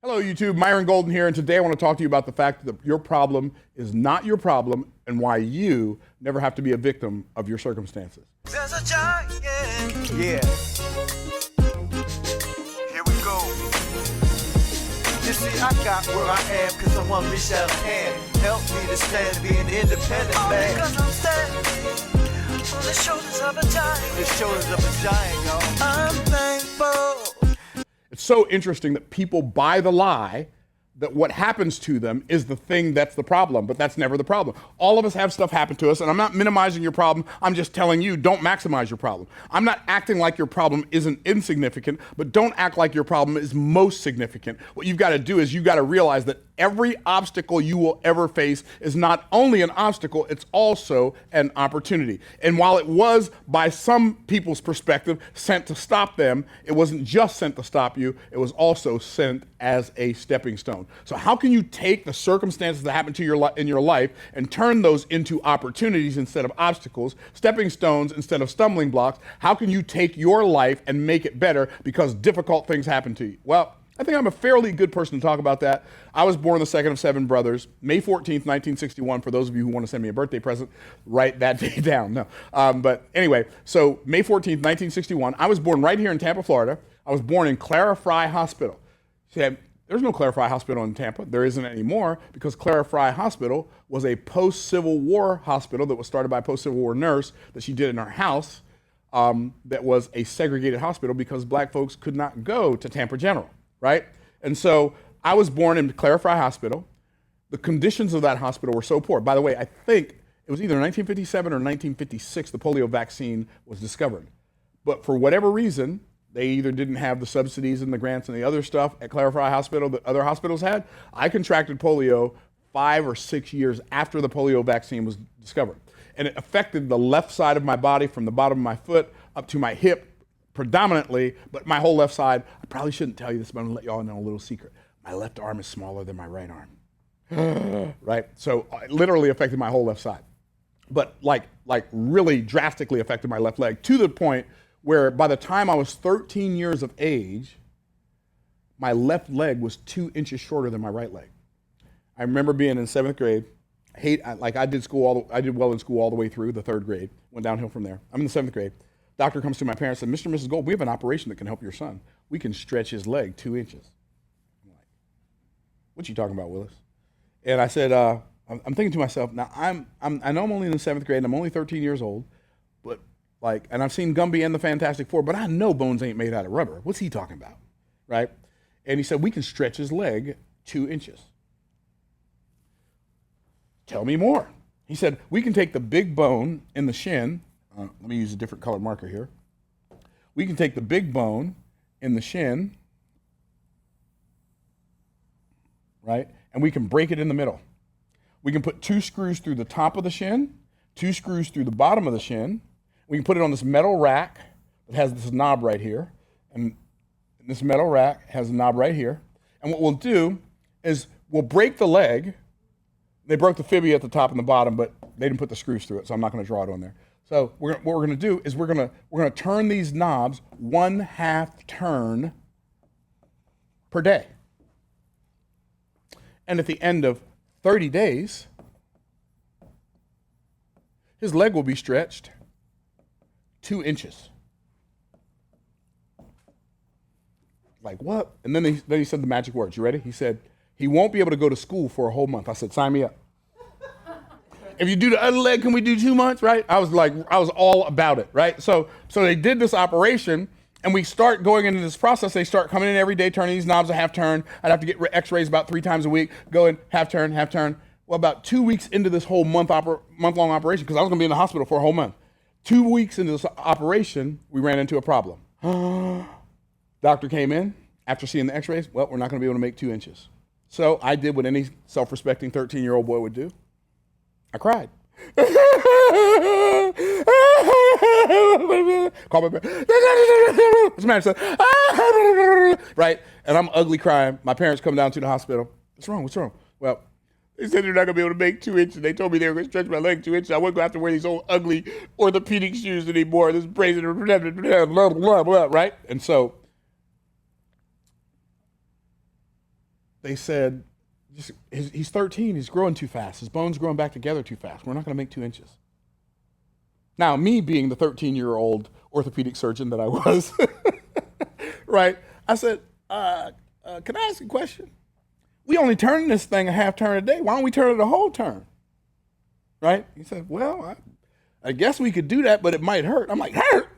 Hello, YouTube. Myron Golden here, and today I want to talk to you about the fact that your problem is not your problem and why you never have to be a victim of your circumstances. There's a giant. Yeah. Here we go. You see, I got where I am because someone reached out a hand. Help me to stand, be an independent man. Because I'm standing on the shoulders of a giant. The shoulders of a giant, y'all. I'm thankful. It's so interesting that people buy the lie that what happens to them is the thing that's the problem, but that's never the problem. All of us have stuff happen to us, and I'm not minimizing your problem. I'm just telling you, don't maximize your problem. I'm not acting like your problem isn't insignificant, but don't act like your problem is most significant. What you've got to do is you've got to realize that every obstacle you will ever face is not only an obstacle, it's also an opportunity. And while it was, by some people's perspective, sent to stop them, it wasn't just sent to stop you, it was also sent as a stepping stone. So how can you take the circumstances that happen to in your life and turn those into opportunities instead of obstacles, stepping stones instead of stumbling blocks? How can you take your life and make it better because difficult things happen to you? Well, I think I'm a fairly good person to talk about that. I was born the second of 7 brothers, May 14th, 1961. For those of you who want to send me a birthday present, write that day down. No, but anyway, so May 14th, 1961. I was born right here in Tampa, Florida. I was born in Clara Fry Hospital. There's no Clara Fry Hospital in Tampa. There isn't anymore because Clara Fry Hospital was a post-Civil War hospital that was started by a post-Civil War nurse that she did in her house that was a segregated hospital because black folks could not go to Tampa General. Right? And so I was born in Clara Fry Hospital. The conditions of that hospital were so poor. By the way, I think it was either 1957 or 1956 the polio vaccine was discovered. But for whatever reason, they either didn't have the subsidies and the grants and the other stuff at Clara Fry Hospital that other hospitals had. I contracted polio 5 or 6 years after the polio vaccine was discovered. And it affected the left side of my body from the bottom of my foot up to my hip predominantly, but my whole left side. I probably shouldn't tell you this, but I'm gonna let y'all know a little secret. My left arm is smaller than my right arm. Right? So it literally affected my whole left side. But like really drastically affected my left leg to the point where by the time I was 13 years of age, my left leg was 2 inches shorter than my right leg. I remember being in 7th grade. I did well in school all the way through the 3rd grade, went downhill from there. I'm in the 7th grade. Doctor comes to my parents and said, Mr. and Mrs. Gold, we have an operation that can help your son. We can stretch his leg 2 inches. I'm like, what you talking about, Willis? And I said, I'm thinking to myself, now I know I'm only in the 7th grade and I'm only 13 years old, but and I've seen Gumby and the Fantastic Four, but I know bones ain't made out of rubber. What's he talking about, right? And he said, we can stretch his leg 2 inches. Tell me more. He said, we can take the big bone in the shin. Let me use a different colored marker here. We can take the big bone in the shin, right? And we can break it in the middle. We can put 2 screws through the top of the shin, 2 screws through the bottom of the shin. We can put it on this metal rack that has this knob right here. And this metal rack has a knob right here. And what we'll do is we'll break the leg. They broke the fibia at the top and the bottom, but they didn't put the screws through it, so I'm not going to draw it on there. So what we're going to do is we're going to turn these knobs 1/2 turn per day. And at the end of 30 days, his leg will be stretched 2 inches. Like what? And then he said the magic words. You ready? He said, he won't be able to go to school for a whole month. I said, sign me up. If you do the other leg, can we do 2 months, right? I was all about it, right? So they did this operation, and we start going into this process. They start coming in every day, turning these knobs a 1/2 turn. I'd have to get x-rays about 3 times a week, go in 1/2 turn, 1/2 turn. Well, about 2 weeks into this whole month-long operation, because I was gonna be in the hospital for a whole month. 2 weeks into this operation, we ran into a problem. Doctor came in, after seeing the x-rays, well, we're not gonna be able to make 2 inches. So I did what any self-respecting 13-year-old boy would do. I cried. Call my parents. What's the matter, son? Right? And I'm ugly crying. My parents come down to the hospital. What's wrong? What's wrong? Well, they said they're not going to be able to make 2 inches. They told me they were going to stretch my leg 2 inches. I wasn't going to have to wear these old ugly orthopedic shoes anymore. This brazen, blah, blah, blah, right? And so they said, he's 13, he's growing too fast. His bone's growing back together too fast. We're not going to make 2 inches. Now, me being the 13-year-old orthopedic surgeon that I was, right, I said, can I ask a question? We only turn this thing a half turn a day. Why don't we turn it a whole turn? Right? He said, well, I guess we could do that, but it might hurt. I'm like, hurt?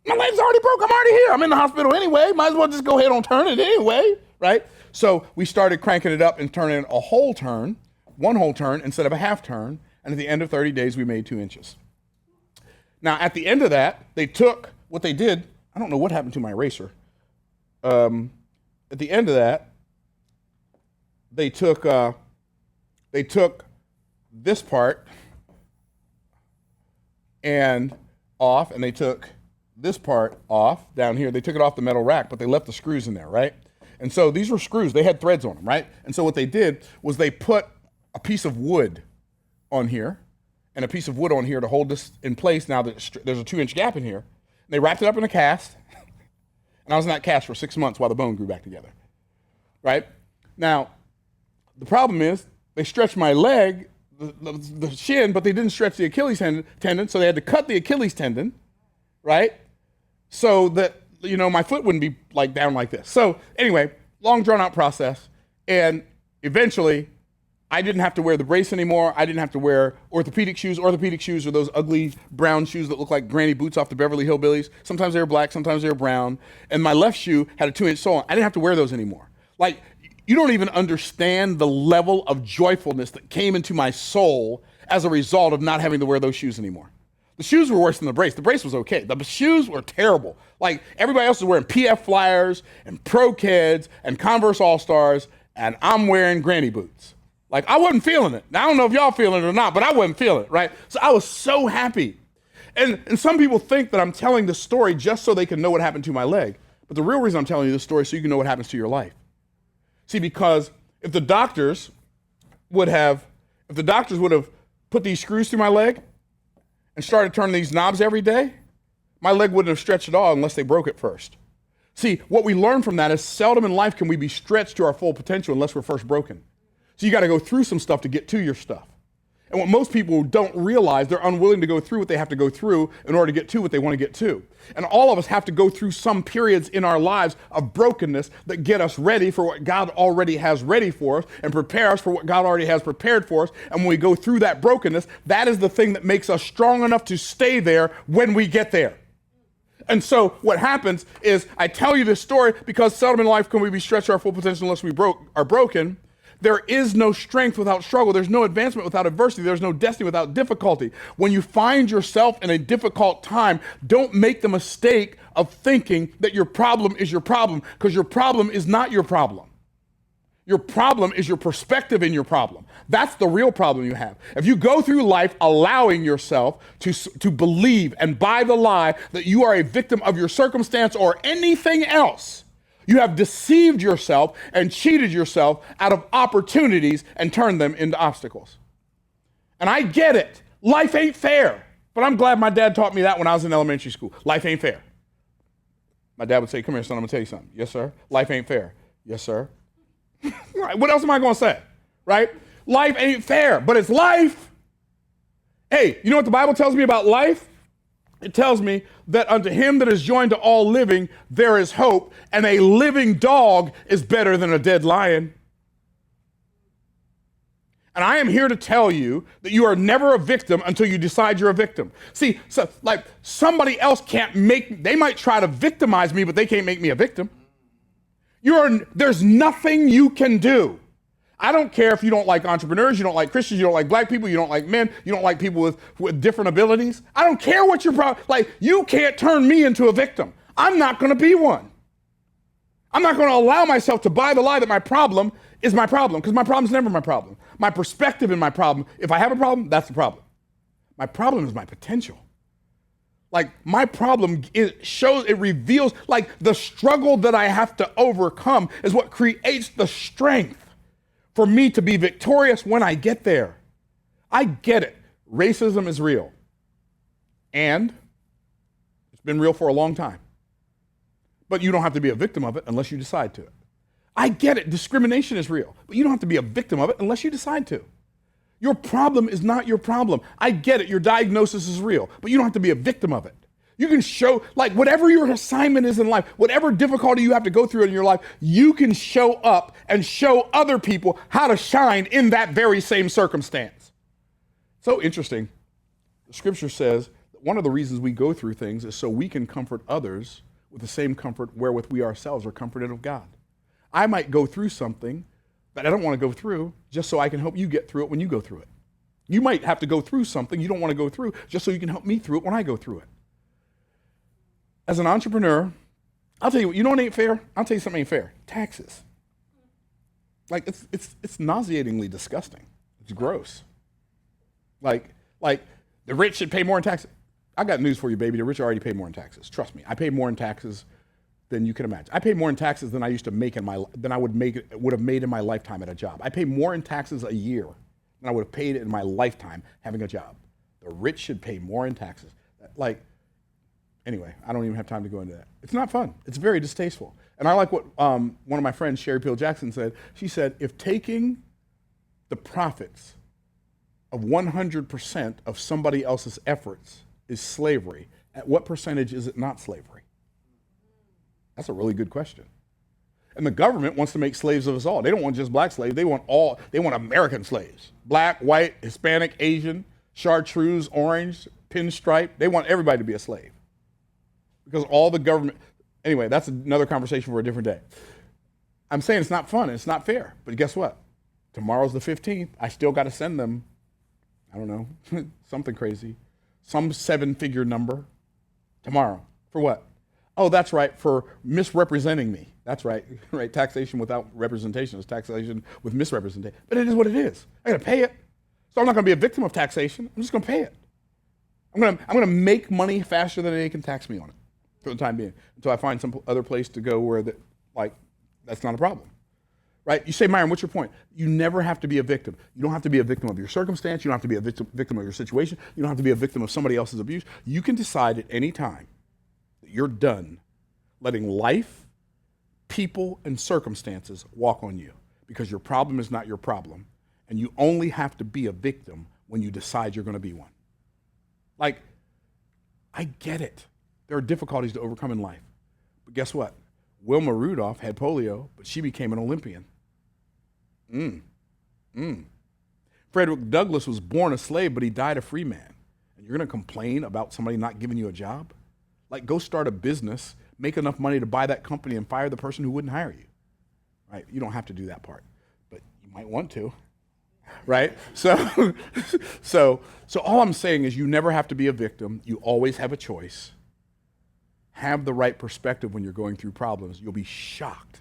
My leg's already broke. I'm already here. I'm in the hospital anyway. Might as well just go ahead and turn it anyway, right? So we started cranking it up and turning it a whole turn, 1 whole turn instead of a half turn. And at the end of 30 days, we made 2 inches. Now, at the end of that, they took what they did. I don't know what happened to my eraser. At the end of that, they took this part and off, and they took this part off down here. They took it off the metal rack, but they left the screws in there, right? And so these were screws. They had threads on them, right? And so what they did was they put a piece of wood on here and a piece of wood on here to hold this in place now that there's a 2-inch gap in here. And they wrapped it up in a cast, and I was in that cast for 6 months while the bone grew back together, right? Now, the problem is they stretched my leg, the shin, but they didn't stretch the Achilles tendon, so they had to cut the Achilles tendon, right? So that, my foot wouldn't be like down like this. So anyway, long drawn out process. And eventually I didn't have to wear the brace anymore. I didn't have to wear orthopedic shoes. Orthopedic shoes are those ugly brown shoes that look like granny boots off the Beverly Hillbillies. Sometimes they were black, sometimes they were brown. And my left shoe had a 2-inch sole. I didn't have to wear those anymore. Like, you don't even understand the level of joyfulness that came into my soul as a result of not having to wear those shoes anymore. The shoes were worse than the brace. The brace was okay. The shoes were terrible. Like, everybody else was wearing PF Flyers and Pro Kids and Converse All-Stars, and I'm wearing granny boots. Like, I wasn't feeling it. Now, I don't know if y'all feeling it or not, but I wasn't feeling it, right? So I was so happy. And some people think that I'm telling this story just so they can know what happened to my leg. But the real reason I'm telling you this story is so you can know what happens to your life. See, because if the doctors would have put these screws through my leg and started turning these knobs every day, my leg wouldn't have stretched at all unless they broke it first. See, what we learn from that is seldom in life can we be stretched to our full potential unless we're first broken. So you got to go through some stuff to get to your stuff. And what most people don't realize, they're unwilling to go through what they have to go through in order to get to what they want to get to. And all of us have to go through some periods in our lives of brokenness that get us ready for what God already has ready for us and prepare us for what God already has prepared for us. And when we go through that brokenness, that is the thing that makes us strong enough to stay there when we get there. And so what happens is I tell you this story because seldom in life can we be stretched to our full potential unless we are broken. There is no strength without struggle. There's no advancement without adversity. There's no destiny without difficulty. When you find yourself in a difficult time, don't make the mistake of thinking that your problem is your problem, because your problem is not your problem. Your problem is your perspective in your problem. That's the real problem you have. If you go through life allowing yourself to believe and buy the lie that you are a victim of your circumstance or anything else, you have deceived yourself and cheated yourself out of opportunities and turned them into obstacles. And I get it. Life ain't fair. But I'm glad my dad taught me that when I was in elementary school. Life ain't fair. My dad would say, come here, son, I'm going to tell you something. Yes, sir. Life ain't fair. Yes, sir. What else am I going to say? Right? Life ain't fair, but it's life. Hey, you know what the Bible tells me about life? It tells me that unto him that is joined to all living, there is hope, and a living dog is better than a dead lion. And I am here to tell you that you are never a victim until you decide you're a victim. See, so like somebody else they might try to victimize me, but they can't make me a victim. There's nothing you can do. I don't care if you don't like entrepreneurs, you don't like Christians, you don't like black people, you don't like men, you don't like people with different abilities. I don't care what your problem, you can't turn me into a victim. I'm not going to be one. I'm not going to allow myself to buy the lie that my problem is my problem, because my problem's never my problem. My perspective in my problem, if I have a problem, that's the problem. My problem is my potential. My problem it reveals, the struggle that I have to overcome is what creates the strength for me to be victorious when I get there. I get it. Racism is real. And it's been real for a long time. But you don't have to be a victim of it unless you decide to. I get it, discrimination is real, but you don't have to be a victim of it unless you decide to. Your problem is not your problem. I get it, your diagnosis is real, but you don't have to be a victim of it. You can show, like, whatever your assignment is in life, whatever difficulty you have to go through in your life, you can show up and show other people how to shine in that very same circumstance. So interesting. The scripture says that one of the reasons we go through things is so we can comfort others with the same comfort wherewith we ourselves are comforted of God. I might go through something that I don't want to go through just so I can help you get through it when you go through it. You might have to go through something you don't want to go through just so you can help me through it when I go through it. As an entrepreneur, I'll tell you what, you know what ain't fair? I'll tell you something ain't fair. Taxes. Like, it's nauseatingly disgusting. It's gross. Like the rich should pay more in taxes. I got news for you, baby. The rich already pay more in taxes. Trust me. I pay more in taxes than you can imagine. I pay more in taxes than I used to make than I would have made in my lifetime at a job. I pay more in taxes a year than I would have paid in my lifetime having a job. The rich should pay more in taxes. Anyway, I don't even have time to go into that. It's not fun. It's very distasteful. And I like what one of my friends, Sherry Peel Jackson, said. She said, if taking the profits of 100% of somebody else's efforts is slavery, at what percentage is it not slavery? That's a really good question. And the government wants to make slaves of us all. They don't want just black slaves. They want American slaves. Black, white, Hispanic, Asian, chartreuse, orange, pinstripe. They want everybody to be a slave. Because all the government, anyway, that's another conversation for a different day. I'm saying it's not fun, it's not fair. But guess what? Tomorrow's the 15th. I still got to send them, I don't know, something crazy, some 7-figure number tomorrow. For what? Oh, that's right, for misrepresenting me. That's right, right. Taxation without representation is taxation with misrepresentation. But it is what it is. I got to pay it. So I'm not going to be a victim of taxation. I'm just going to pay it. I'm going to make money faster than they can tax me on it for the time being, until I find some other place to go where that's not a problem. Right? You say, Myron, what's your point? You never have to be a victim. You don't have to be a victim of your circumstance. You don't have to be a victim of your situation. You don't have to be a victim of somebody else's abuse. You can decide at any time that you're done letting life, people, and circumstances walk on you, because your problem is not your problem. And you only have to be a victim when you decide you're going to be one. Like, I get it. There are difficulties to overcome in life. But guess what? Wilma Rudolph had polio, but she became an Olympian. Frederick Douglass was born a slave, but he died a free man. And you're going to complain about somebody not giving you a job? Like, go start a business, make enough money to buy that company, and fire the person who wouldn't hire you. Right? You don't have to do that part, but you might want to. Right? So all I'm saying is you never have to be a victim. You always have a choice. Have the right perspective when you're going through problems. You'll be shocked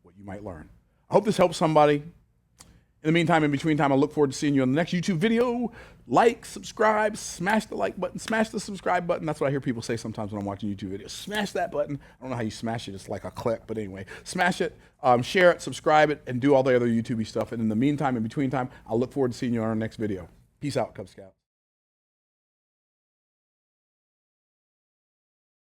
what you might learn. I hope this helps somebody. In the meantime, in between time, I look forward to seeing you on the next YouTube video. Like, subscribe, smash the like button, smash the subscribe button. That's what I hear people say sometimes when I'm watching YouTube videos. Smash that button. I don't know how you smash it. It's like a click, but anyway, smash it, share it, subscribe it, and do all the other YouTube-y stuff. And in the meantime, in between time, I'll look forward to seeing you on our next video. Peace out, Cub Scouts.